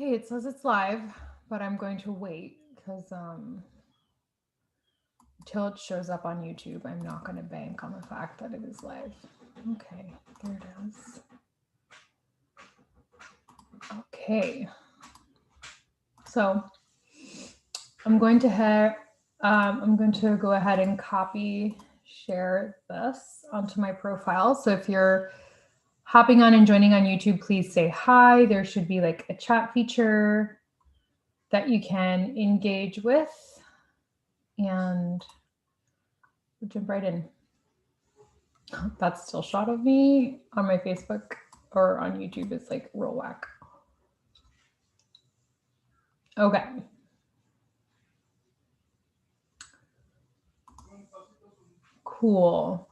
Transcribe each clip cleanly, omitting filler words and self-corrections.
Okay, it says it's live, but I'm going to wait because until it shows up on YouTube, I'm not going to bank on the fact that it is live. Okay, there it is. Okay, so I'm going to go ahead and copy share this onto my profile. So if you're hopping on and joining on YouTube, please say hi. There should be like a chat feature that you can engage with, and we'll jump right in. That's still shot of me on my Facebook or on YouTube. It's like real whack. Okay. Cool.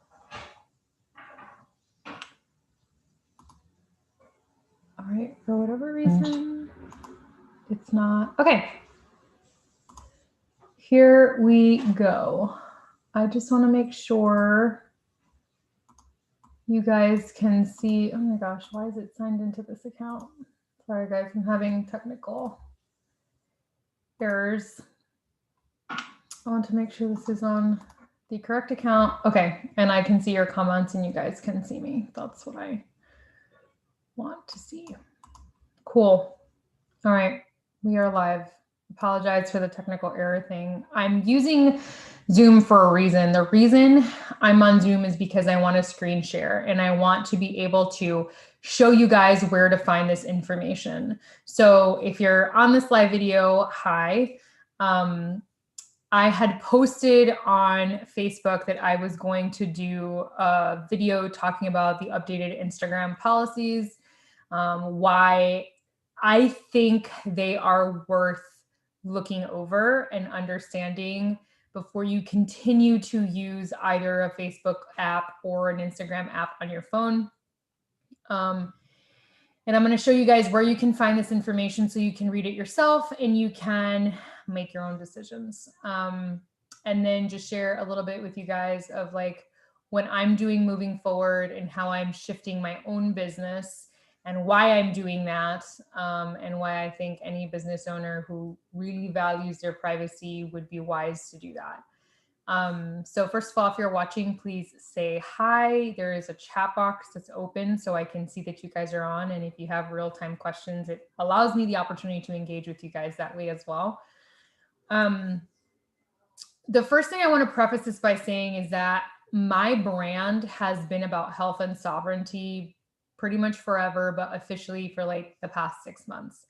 All right, for whatever reason, it's not. Okay. Here we go. I just want to make sure you guys can see. Oh my gosh, why is it signed into this account? Sorry guys, I'm having technical errors. I want to make sure this is on the correct account. Okay, and I can see your comments and you guys can see me. That's what I want to see. Cool. All right, we are live. Apologize for the technical error thing. I'm using Zoom for a reason. The reason I'm on Zoom is because I want to screen share and I want to be able to show you guys where to find this information. So if you're on this live video, hi. I had posted on Facebook that I was going to do a video talking about the updated Instagram policies, why I think they are worth looking over and understanding before you continue to use either a Facebook app or an Instagram app on your phone. And I'm going to show you guys where you can find this information so you can read it yourself and you can make your own decisions. And then just share a little bit with you guys of like what I'm doing moving forward and how I'm shifting my own business and why I'm doing that, and why I think any business owner who really values their privacy would be wise to do that. So first of all, if you're watching, please say hi. There is a chat box that's open so I can see that you guys are on. And if you have real-time questions, it allows me the opportunity to engage with you guys that way as well. The first thing I want to preface this by saying is that my brand has been about health and sovereignty pretty much forever, but officially for like the past 6 months.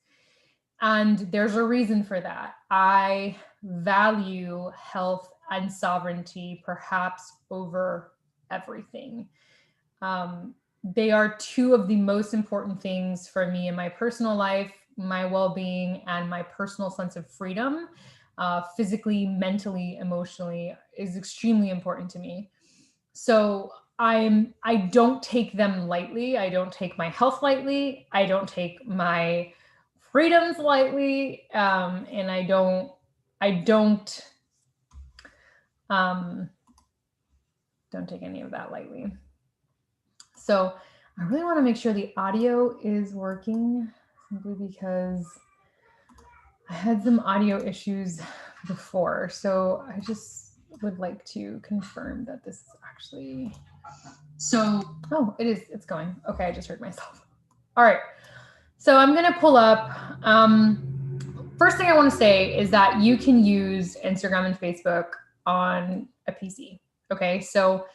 And there's a reason for that. I value health and sovereignty perhaps over everything. They are two of the most important things for me in my personal life, my well-being, and my personal sense of freedom, physically, mentally, emotionally, is extremely important to me. So I don't take them lightly. I don't take my health lightly. I don't take my freedoms lightly, and I don't take any of that lightly. So I really want to make sure the audio is working, simply because I had some audio issues before. So I just would like to confirm that this is actually, oh, it is, it's going. Okay, I just heard myself. All right. So I'm going to pull up, first thing I want to say is that you can use Instagram and Facebook on a PC. Okay, so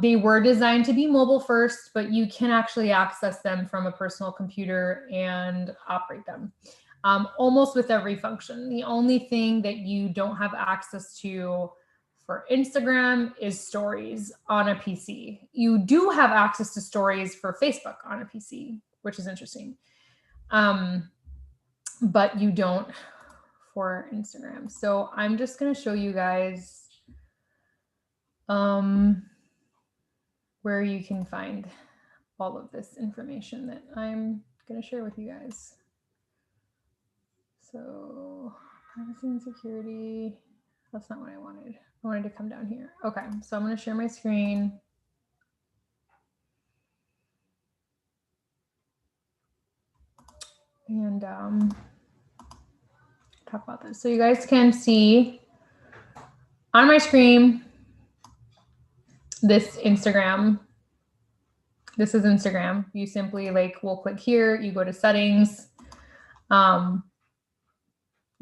they were designed to be mobile first, but you can actually access them from a personal computer and operate them almost with every function. The only thing that you don't have access to for Instagram is stories on a PC. You do have access to stories for Facebook on a PC, which is interesting. But you don't for Instagram. So I'm just going to show you guys where you can find all of this information that I'm going to share with you guys. So privacy and security, that's not what I wanted. I wanted to come down here. Okay, so I'm going to share my screen. and talk about this. So you guys can see on my screen this Instagram. This is Instagram. You simply we'll click here, you go to settings, you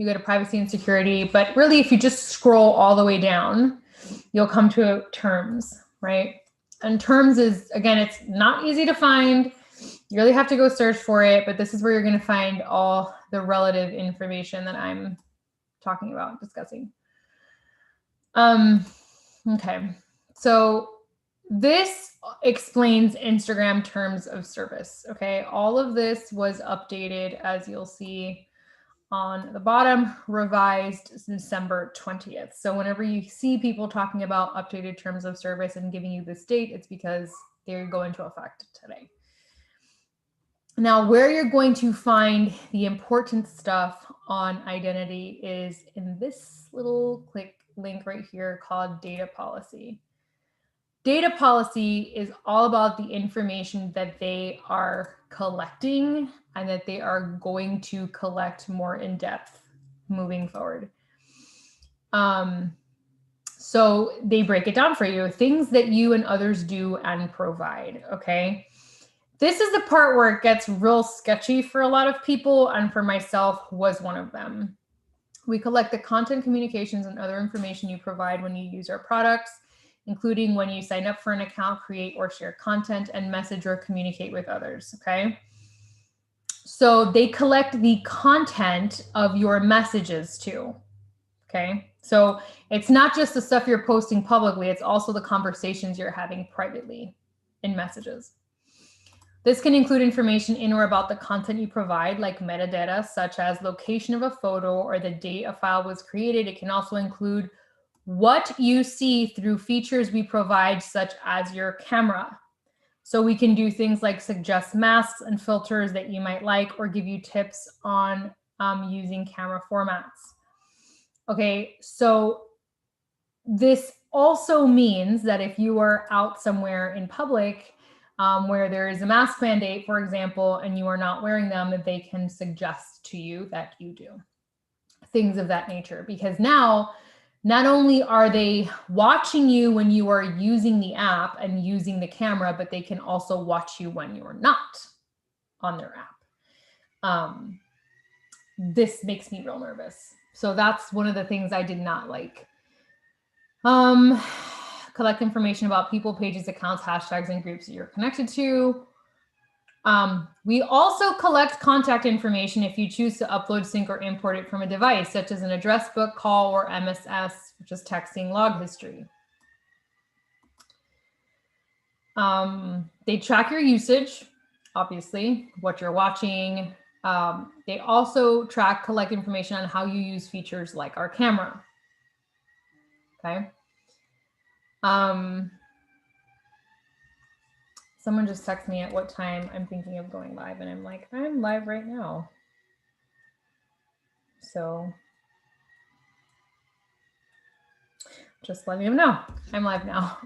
go to privacy and security, but really if you just scroll all the way down, you'll come to terms, right? And terms is, again, it's not easy to find. You really have to go search for it, but this is where you're going to find all the relative information that I'm talking about, discussing. Okay, so this explains Instagram terms of service. Okay, all of this was updated, as you'll see on the bottom, revised December 20th. So whenever you see people talking about updated terms of service and giving you this date, it's because they go into effect today. Now, where you're going to find the important stuff on identity is in this little link right here called data policy. Data policy is all about the information that they are collecting and that they are going to collect more in depth moving forward. So they break it down for you, things that you and others do and provide, okay? This is the part where it gets real sketchy for a lot of people, and for myself was one of them. We collect the content, communications, and other information you provide when you use our products, including when you sign up for an account, create or share content, and message or communicate with others, okay? So they collect the content of your messages too, okay? So it's not just the stuff you're posting publicly, it's also the conversations you're having privately in messages. This can include information in or about the content you provide, like metadata, such as location of a photo or the date a file was created. It can also include what you see through features we provide, such as your camera. So we can do things like suggest masks and filters that you might like, or give you tips on using camera formats. Okay, so this also means that if you are out somewhere in public where there is a mask mandate, for example, and you are not wearing them, that they can suggest to you that you do things of that nature. Because now, not only are they watching you when you are using the app and using the camera, but they can also watch you when you are not on their app. This makes me real nervous. So that's one of the things I did not like. Collect information about people, pages, accounts, hashtags, and groups that you're connected to. We also collect contact information if you choose to upload, sync, or import it from a device, such as an address book, call, or MSS, which is texting log history. They track your usage, obviously, what you're watching. They also collect information on how you use features like our camera. Okay. Someone just texted me at what time I'm thinking of going live, and I'm like, I'm live right now. So just letting them know I'm live now.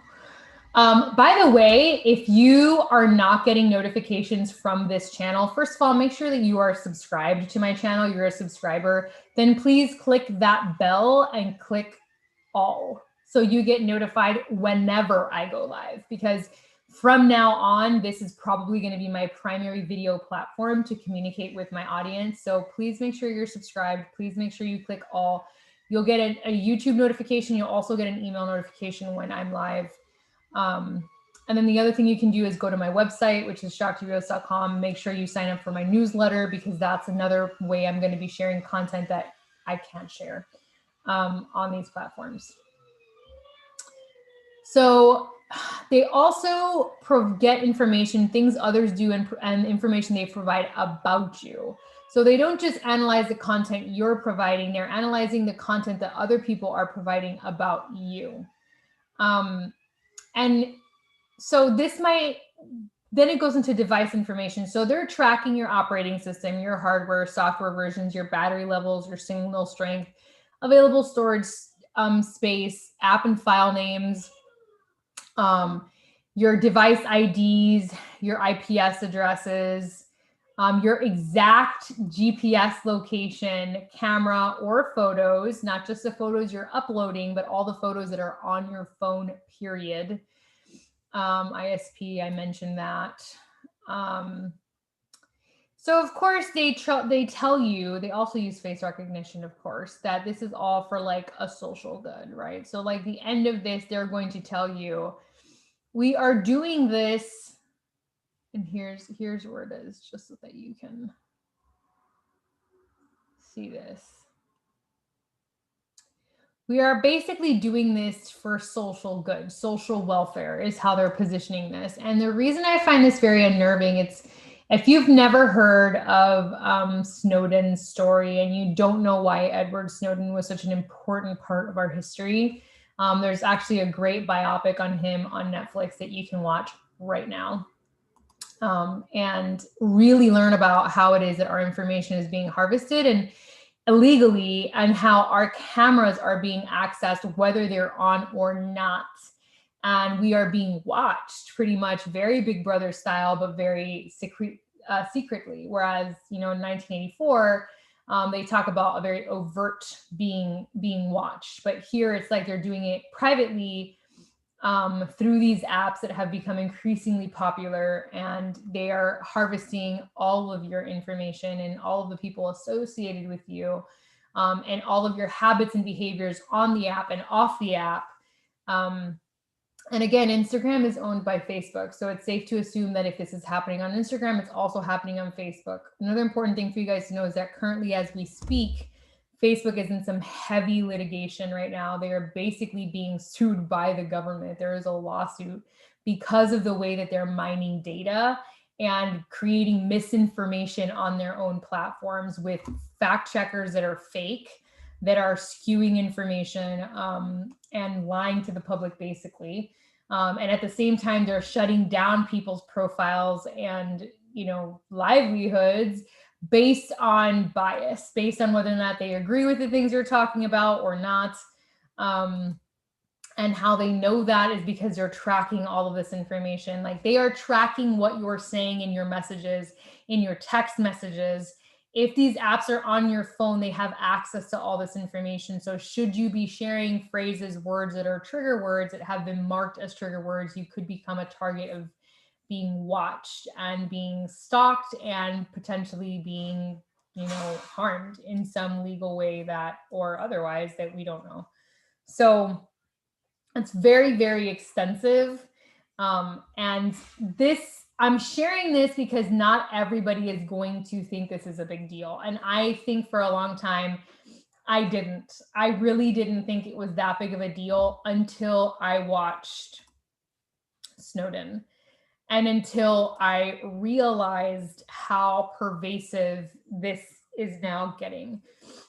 By the way, if you are not getting notifications from this channel, first of all, make sure that you are subscribed to my channel. You're a subscriber. Then please click that bell and click all, so you get notified whenever I go live, because from now on, this is probably going to be my primary video platform to communicate with my audience. So please make sure you're subscribed. Please make sure you click all. You'll get a YouTube notification. You'll also get an email notification when I'm live. And then the other thing you can do is go to my website, which is shaktiros.com. Make sure you sign up for my newsletter, because that's another way I'm going to be sharing content that I can't share on these platforms. So they also get information, things others do, and information they provide about you. So they don't just analyze the content you're providing, they're analyzing the content that other people are providing about you. And so this then it goes into device information. So they're tracking your operating system, your hardware, software versions, your battery levels, your signal strength, available storage space, app and file names, your device IDs, your IPS addresses, your exact GPS location, camera, or photos, not just the photos you're uploading, but all the photos that are on your phone, period. ISP, I mentioned that. So of course they tell you, they also use face recognition, of course, that this is all for like a social good, right? So like the end of this, they're going to tell you, we are doing this, and here's where it is, just so that you can see this. We are basically doing this for social good, social welfare is how they're positioning this. And the reason I find this very unnerving, it's, if you've never heard of Snowden's story and you don't know why Edward Snowden was such an important part of our history, there's actually a great biopic on him on Netflix that you can watch right now. And really learn about how it is that our information is being harvested and illegally, and how our cameras are being accessed, whether they're on or not. And we are being watched pretty much very Big Brother style, but very secretly. Whereas, you know, in 1984, they talk about a very overt being watched. But here it's like they're doing it privately, through these apps that have become increasingly popular, and they are harvesting all of your information and all of the people associated with you, and all of your habits and behaviors on the app and off the app. And again, Instagram is owned by Facebook, so it's safe to assume that if this is happening on Instagram, it's also happening on Facebook. Another important thing for you guys to know is that currently, as we speak, Facebook is in some heavy litigation right now. They are basically being sued by the government. There is a lawsuit because of the way that they're mining data and creating misinformation on their own platforms with fact checkers that are fake, that are skewing information, and lying to the public, basically. And at the same time, they're shutting down people's profiles and, you know, livelihoods based on bias, based on whether or not they agree with the things you're talking about or not. And how they know that is because they're tracking all of this information. Like, they are tracking what you're saying in your messages, in your text messages. If these apps are on your phone, they have access to all this information. So should you be sharing phrases, words that are trigger words that have been marked as trigger words, you could become a target of being watched and being stalked and potentially being, you know, harmed in some legal way that, or otherwise, that we don't know. So it's very, very extensive. And this, I'm sharing this because not everybody is going to think this is a big deal. And I think for a long time, I really didn't think it was that big of a deal until I watched Snowden. And until I realized how pervasive this is now getting.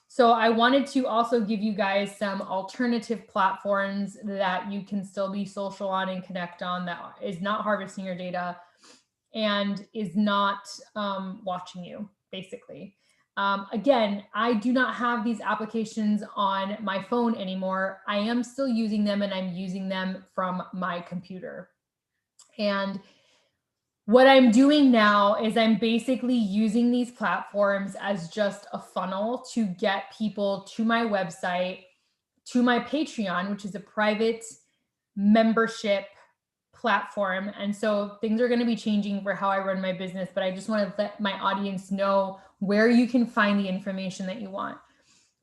So I wanted to also give you guys some alternative platforms that you can still be social on and connect on, that is not harvesting your data and is not watching you, basically. Again, I do not have these applications on my phone anymore. I am still using them, and I'm using them from my computer. And what I'm doing now is I'm basically using these platforms as just a funnel to get people to my website, to my Patreon, which is a private membership platform. And so things are going to be changing for how I run my business, but I just want to let my audience know where you can find the information that you want.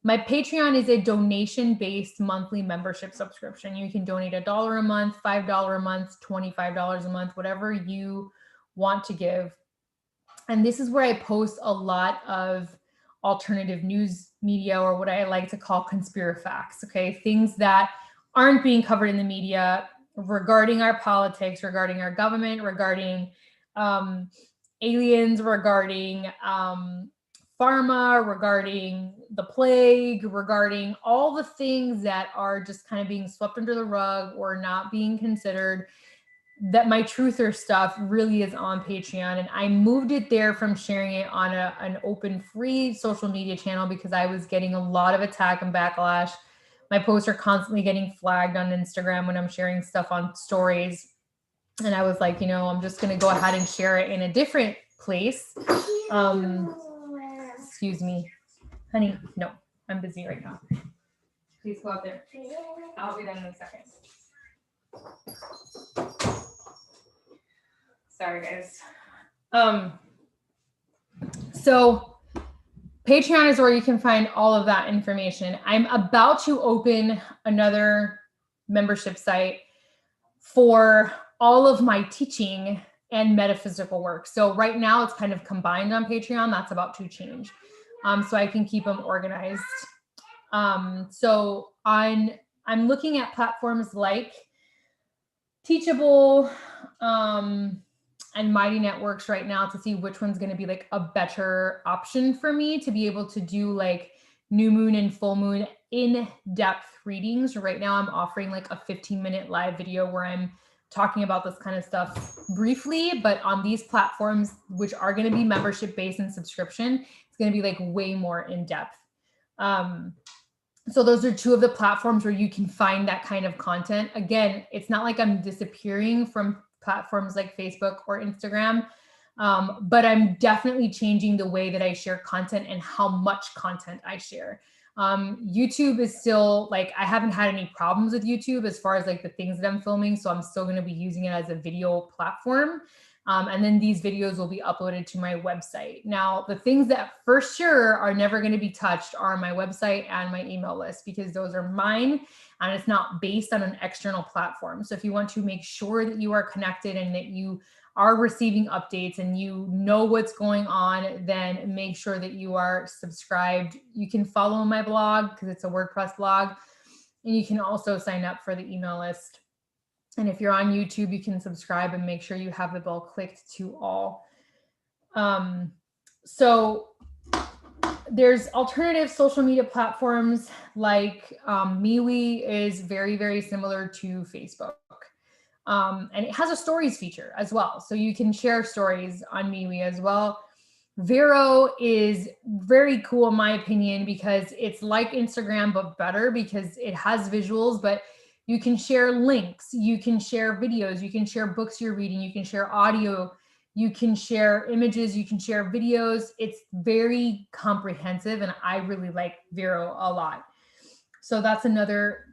My Patreon is a donation-based monthly membership subscription. You can donate $1 a month, $5 a month, $25 a month, whatever you want to give. And this is where I post a lot of alternative news media, or what I like to call conspirafacts, okay? Things that aren't being covered in the media regarding our politics, regarding our government, regarding aliens, regarding pharma, regarding the plague, regarding all the things that are just kind of being swept under the rug or not being considered. That my truther stuff really is on Patreon, and I moved it there from sharing it on an open free social media channel because I was getting a lot of attack and backlash. My posts are constantly getting flagged on Instagram when I'm sharing stuff on stories. And I was like, you know, I'm just going to go ahead and share it in a different place. Excuse me, honey. No, I'm busy right now. Please go out there. I'll be done in a second. Sorry, guys. So Patreon is where you can find all of that information. I'm about to open another membership site for all of my teaching and metaphysical work. So right now it's kind of combined on Patreon. That's about to change. So I can keep them organized. So I'm looking at platforms like Teachable, and Mighty Networks right now to see which one's going to be like a better option for me to be able to do like new moon and full moon in-depth readings. Right now I'm offering like a 15-minute live video where I'm talking about this kind of stuff briefly, but on these platforms, which are going to be membership based and subscription, it's going to be like way more in depth. So those are two of the platforms where you can find that kind of content. Again, it's not like I'm disappearing from platforms like Facebook or Instagram, but I'm definitely changing the way that I share content and how much content I share. YouTube is still like, I haven't had any problems with YouTube as far as like the things that I'm filming. So I'm still going to be using it as a video platform. And then these videos will be uploaded to my website. Now, the things that for sure are never going to be touched are my website and my email list, because those are mine and it's not based on an external platform. So if you want to make sure that you are connected and that you are receiving updates and you know what's going on, then make sure that you are subscribed. You can follow my blog because it's a WordPress blog, and you can also sign up for the email list. And if you're on YouTube, you can subscribe and make sure you have the bell clicked to all. So there's alternative social media platforms like MeWe is very, very similar to Facebook. And it has a stories feature as well. So you can share stories on MeWe as well. VERO is very cool in my opinion because it's like Instagram, but better because it has visuals, but you can share links, you can share videos, you can share books you're reading, you can share audio, you can share images, you can share videos. It's very comprehensive and I really like VERO a lot. So that's another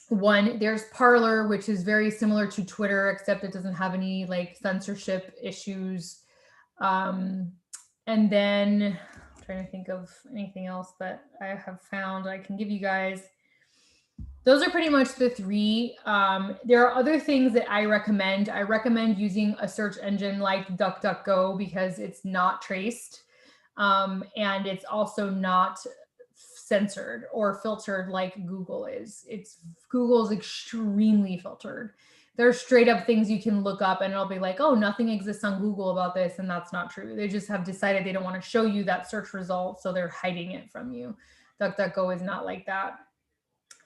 one. There's Parler, which is very similar to Twitter, except it doesn't have any like censorship issues. And then I'm trying to think of anything else that I have found I can give you guys. Those are pretty much the three. There are other things that I recommend. I recommend using a search engine like DuckDuckGo because it's not traced. And it's also not censored or filtered like Google is. Google's extremely filtered. There's straight up things you can look up and it'll be like, oh, nothing exists on Google about this. And that's not true. They just have decided they don't want to show you that search result. So they're hiding it from you. DuckDuckGo is not like that.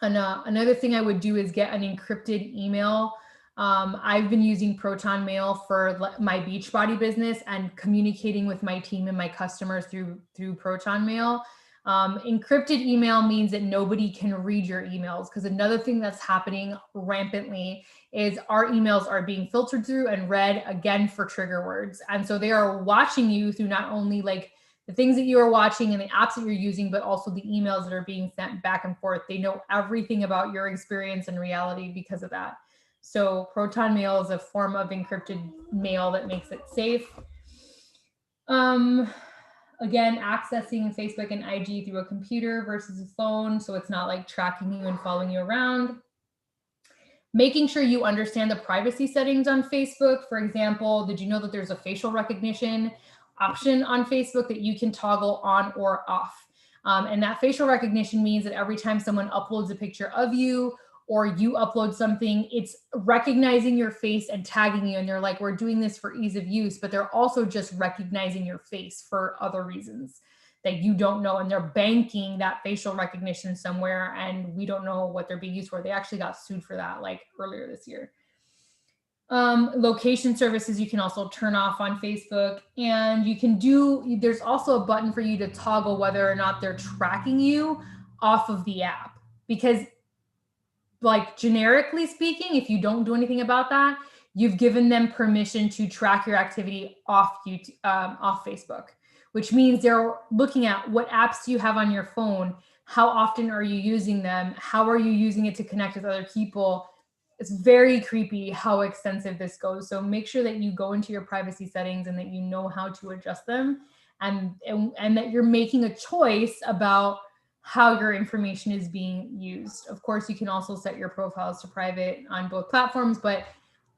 And another thing I would do is get an encrypted email. I've been using Proton Mail for my Beachbody business and communicating with my team and my customers through Proton Mail. Encrypted email means that nobody can read your emails, because another thing that's happening rampantly is our emails are being filtered through and read again for trigger words. And so they are watching you through not only like the things that you are watching and the apps that you're using, but also the emails that are being sent back and forth. They know everything about your experience and reality because of that. So Proton Mail is a form of encrypted mail that makes it safe. Again, accessing Facebook and IG through a computer versus a phone, so it's not like tracking you and following you around. Making sure you understand the privacy settings on Facebook. For example, did you know that there's a facial recognition option on Facebook that you can toggle on or off? And that facial recognition means that every time someone uploads a picture of you or you upload something, it's recognizing your face and tagging you. And they're like, we're doing this for ease of use, but they're also just recognizing your face for other reasons that you don't know. And they're banking that facial recognition somewhere, and we don't know what they're being used for. They actually got sued for that like earlier this year. Location services you can also turn off on Facebook, and you can there's also a button for you to toggle whether or not they're tracking you off of the app, because like generically speaking, if you don't do anything about that, you've given them permission to track your activity off YouTube, off Facebook, which means they're looking at what apps do you have on your phone, how often are you using them, how are you using it to connect with other people. It's very creepy how extensive this goes. So make sure that you go into your privacy settings and that you know how to adjust them, and that you're making a choice about how your information is being used. Of course, you can also set your profiles to private on both platforms, but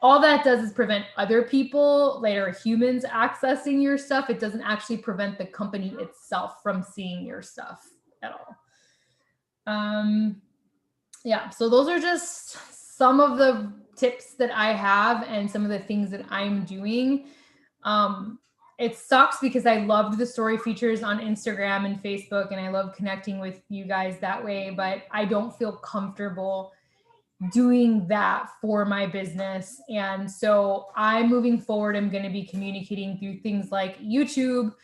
all that does is prevent other people, later humans, accessing your stuff. It doesn't actually prevent the company itself from seeing your stuff at all. Yeah, so those are just some of the tips that I have and some of the things that I'm doing. It sucks because I loved the story features on Instagram and Facebook, and I love connecting with you guys that way, but I don't feel comfortable doing that for my business. And so I'm moving forward, I'm going to be communicating through things like YouTube,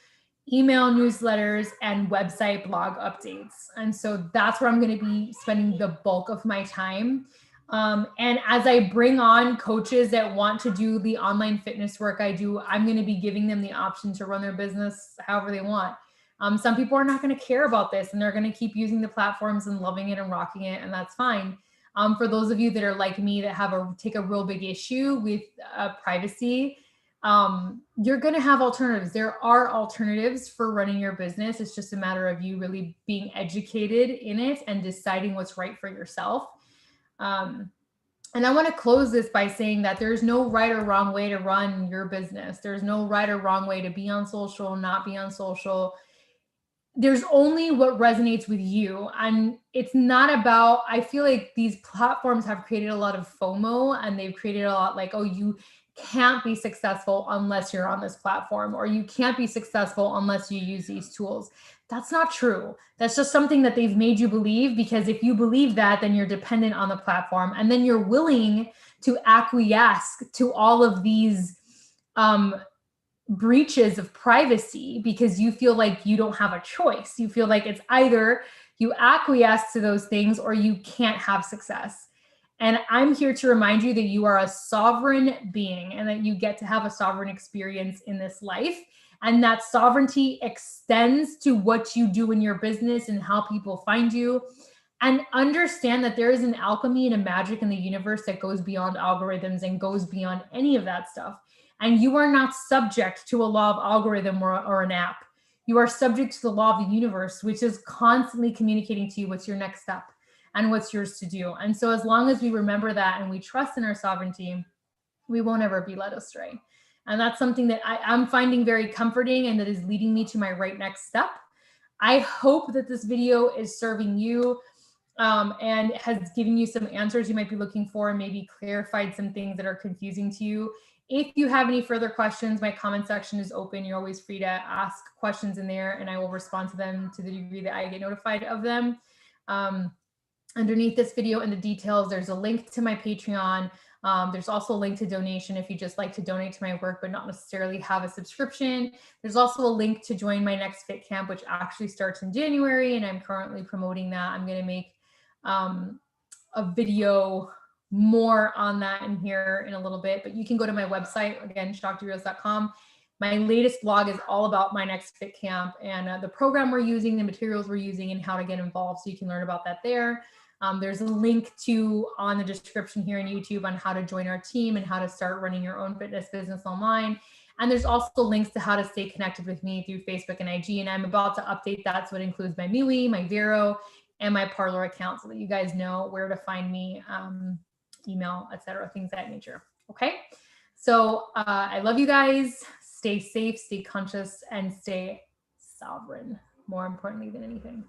email newsletters, and website blog updates. And so that's where I'm going to be spending the bulk of my time. And as I bring on coaches that want to do the online fitness work I do, I'm going to be giving them the option to run their business however they want. Some people are not going to care about this, and they're going to keep using the platforms and loving it and rocking it, and that's fine. For those of you that are like me, that take a real big issue with privacy, you're going to have alternatives. There are alternatives for running your business. It's just a matter of you really being educated in it and deciding what's right for yourself. And I want to close this by saying that there's no right or wrong way to run your business. There's no right or wrong way to be on social, not be on social. There's only what resonates with you. And it's not about, I feel like these platforms have created a lot of FOMO, and they've created a lot like, oh, you can't be successful unless you're on this platform, or you can't be successful unless you use these tools. That's not true. That's just something that they've made you believe, because if you believe that, then you're dependent on the platform, and then you're willing to acquiesce to all of these breaches of privacy because you feel like you don't have a choice. You feel like it's either you acquiesce to those things or you can't have success. And I'm here to remind you that you are a sovereign being, and that you get to have a sovereign experience in this life. And that sovereignty extends to what you do in your business and how people find you. And understand that there is an alchemy and a magic in the universe that goes beyond algorithms and goes beyond any of that stuff. And you are not subject to a law of algorithm or an app. You are subject to the law of the universe, which is constantly communicating to you what's your next step and what's yours to do. And so as long as we remember that and we trust in our sovereignty, we won't ever be led astray. And that's something that I'm finding very comforting, and that is leading me to my right next step. I hope that this video is serving you and has given you some answers you might be looking for, and maybe clarified some things that are confusing to you. If you have any further questions, my comment section is open. You're always free to ask questions in there, and I will respond to them to the degree that I get notified of them. Underneath this video in the details, there's a link to my Patreon. There's also a link to donation if you just like to donate to my work, but not necessarily have a subscription. There's also a link to join my next Fit Camp, which actually starts in January, and I'm currently promoting that. I'm going to make a video more on that in here in a little bit, but you can go to my website, again, shaktireels.com. My latest blog is all about my next Fit Camp and the program we're using, the materials we're using, and how to get involved. So you can learn about that there. There's a link on the description here on YouTube on how to join our team and how to start running your own fitness business online. And there's also links to how to stay connected with me through Facebook and IG. And I'm about to update that. So it includes my MeWe, my VERO, and my Parler account, so that you guys know where to find me, email, etc., things of that nature. Okay. So I love you guys. Stay safe, stay conscious, and stay sovereign, more importantly than anything.